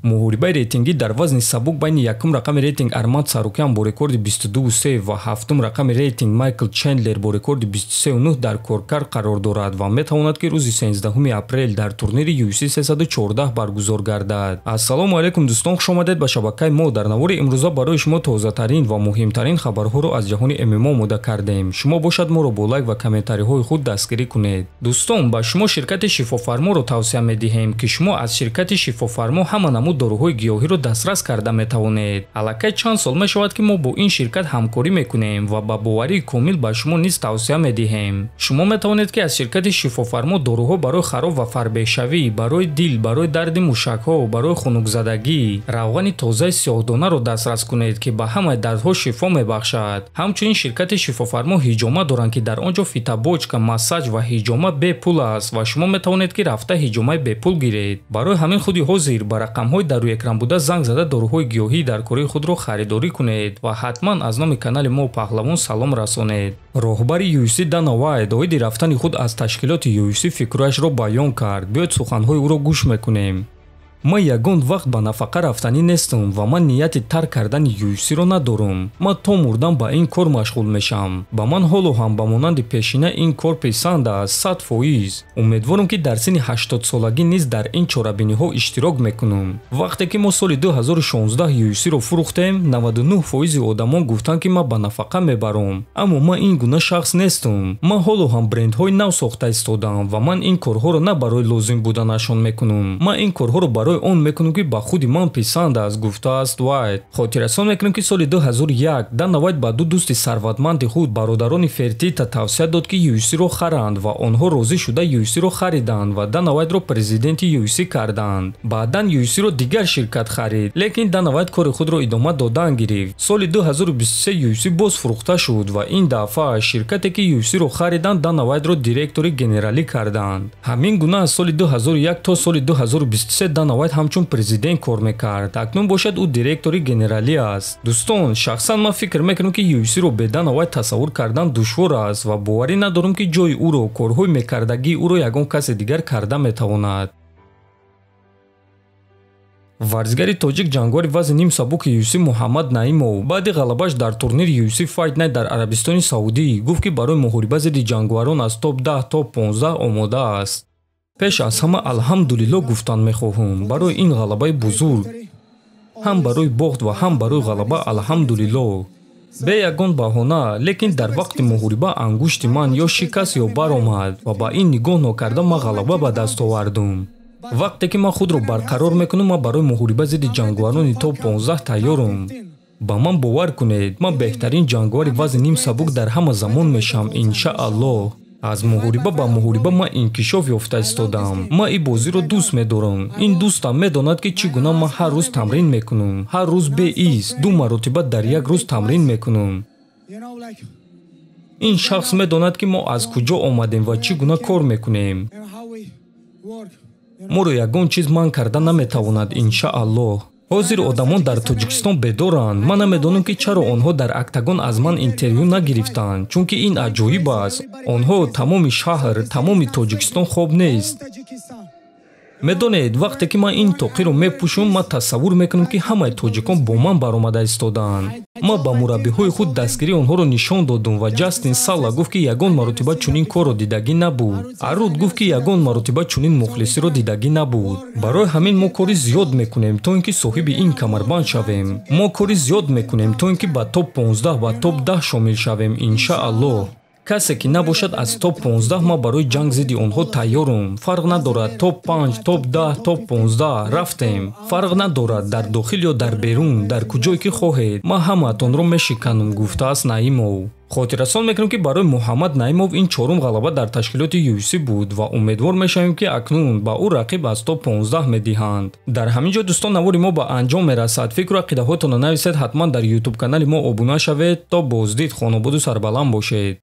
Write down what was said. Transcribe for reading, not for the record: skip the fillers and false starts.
муҳорибаи рейтингӣ дар вазни сабук байни якум рақами рейтинг Арманд Сарукян бо рекорди 22.3 ва ҳафтум рақами рейтинг Майкл Чендлер бо рекорди 23.9 дар коркар қарор дорад ва метавонад ки рӯзи 13 апрел дар турнири UFC 314 баргузор гардад. Ассалому алайкум дӯстон, хушомадед ба шабакаи мо. Дар навори имрӯза барои шумо тозатарин ва муҳимтарин хабарҳоро аз ҷаҳони ММО омода кардем. Шумо бошад моро бо лайк ва комментариҳои худ дастгирӣ кунед. Дӯстон, ба шумо ширкати Шифофарморо тавсия медиҳем ки шумо аз ширкати Шифофармо ҳама намуд доруҳои гиёҳиро дастрас карда метавонед. Аллакай чанд сол мешавад ки мо бо ин ширкат ҳамкорӣ мекунем ва ба боварии комил ба шумо низ тавсия медиҳем. Шумо метавонед ки аз ширкати Шифофармо доруҳо барои хароб ва фарбешавӣ, барои дил, барои дарди мушакҳо, барои хунукзадагӣ, равғани тозаи сиёҳдонаро дастрас кунед ки ба ҳамаи дардҳо шифо мебахшад. Ҳамчунин ширкати Шифофармо ҳиҷома доранд ки дар он ҷо фитобочка, массаҷ ва ҳиҷома бепул аст ва шумо метавонед ки рафта ҳиҷомаи бепул гиред. Барои ҳамин худи ҳозир ба рақамҳои дар рӯи экран буда занг зада доруҳои гиёҳӣ дар кори худро харидорӣ кунед ва ҳатман аз номи канали мо Паҳлавон салом расонед. Роҳбари UFC Дана Вайт оиди рафтани худ аз ташкилоти UFC фикрҳояшро баён кард. Биёед суханҳои ӯро гӯш мекунем. Ман ягон вақт ба нафақа рафтанӣ нестам ва ман нияти тарк кардани UFC-ро надорам. Ман то мурдам ба ин кор машғул мешам. Ба ман ҳоло ҳам ба монанди пешина ин кор писанд аст 100%. Умедворам ки дар синни 80 солагӣ низ дар ин чорабиниҳо иштирок мекунам. Вақте ки мо соли 2016 UFC-ро фурӯхтем, 99% одамон гуфтанд ки ман ба нафақа мебарам. Аммо ман ин гуна шахс нестам. Ман ҳоло ҳам брендҳои нав сохта истодам ва ман ин корҳоро на барои лозим буданашон мекунам. Ман ин корҳоро барои он мекунам ки ба худи ман писанд аст, гуфтааст Вайт. Хотиррасон мекунам ки соли 2001 Дана Вайт ба ду дӯсти сарватманди худ, бародарони Фертита, тавсия дод ки UFC-ро харанд ва онҳо розӣ шуда UFC-ро хариданд ва Дана Вайтро президенти UFC карданд. Баъдан UFC-ро дигар ширкат харид, лекин Дана Вайт кори худро идома додан гирифт. Соли 2023 UFC боз фурӯхта шуд ва ин дафъа ширкате ки UFC-ро хариданд Дана Вайтро директори генералӣ карданд. Ҳамин гуна аз соли 2001 то соли 2023 Дана Вайт ҳамчун президент кор мекард. Акнун бошад ӯ директори генералӣ аст. Дӯстон, шахсан ман фикр мекунам ки UFC-ро бе Дана Вайт тасаввур кардан душвор аст ва боварӣ надорам ки ҷои ӯро, корҳои мекардагии ӯро ягон касе дигар карда метавонад. Варзигари тоҷик ҷангори вазни ним сабуки UFC Муҳаммад Наимов баъди ғалабаш дар турнири UFC Fight Night дар Арабистони Саудӣ гуфт ки барои муҳориба зидди ҷангварон аз топ 10 то 15 омода аст. Пеш аз ҳама алҳамдулилло гуфтан мехоҳам барои ин ғалабаи бузург. Ҳам барои бохт ва ҳам барои ғалаба алҳамдулилло. Бе ягон баҳона, лекин дар вақти муҳориба ангушти ман ё шикаст ё баромад ва ба ин нигоҳ нокарда ман ғалаба ба даст овардам. Вақте ки ман худро барқарор мекунам, ман барои муҳориба зидди ҷангварони топ 15 тайёрам. Ба ман бовар кунед, ман беҳтарин ҷангвари вазни ним сабук дар ҳама замон мешавам, иншааллоҳ. Аз муҳориба ба муҳориба ман инкишоф ёфта истодам. Ман ин бозиро дӯст медорам. Ин дӯстам медонад ки чӣ гуна ман ҳар рӯз тамрин мекунам. Ҳар рӯз беис 2 маротиба дар як рӯз тамрин мекунам. Ин шахс медонад ки мо аз куҷо омадем ва чӣ гуна кор мекунем. Моро ягон чиз манъ карда наметавонад, иншааллоҳ. ҳозир одамон дар Тоҷикистон бедоранд. Ман намедонам ки чаро онҳо дар Октагон аз ман интервю нагирифтанд, чунки ин аҷоиб аст. Онҳо тамоми шаҳр, тамоми Тоҷикистон хоб нест. Медонед, вақте ки ман ин тоқиро мепӯшам, ман тасаввур мекунам ки ҳамаи тоҷикон бо ман баромада истоданд. Ман ба мураббиҳои худ дастгирии онҳоро нишон додам ва Ҷастин Салла гуфт ки ягон маротиба чунин корро дидагӣ набуд. Аруд гуфт ки ягон маротиба чунин мухлисиро дидагӣ набуд. Барои ҳамин мо кори зиёд мекунем то ин ки соҳиби ин камарбанд шавем. Мо кори зиёд мекунем то ин ки ба топ 15 ва топ 10 шомил шавем, иншааллоҳ. Касе ки набошад аз топ 15 ма барои ҷанг зидди онҳо тайёрам. Фарқ надорад топ 5, топ 10, топ 15 рафтем. Фарқ надорад дар дохил ё дар берун, дар куҷое ки хоҳед. Ман ҳамаатонро мешиканам, гуфтааст Наимов. Хотиррасон мекунам ки барои Муҳаммад Наимов ин чорум ғалаба дар ташкилоти UFC буд ва умедвор мешавем ки акнун ба ӯ рақиб аз топ 15 медиҳанд. Дар ҳамин ҷо дӯстон, навори мо ба анҷом мерасад. Фикру ақидаҳоятонро нависед, ҳатман дар YouTube канали мо обуна шавед. То боздид, хонободу сарбаланд бошед.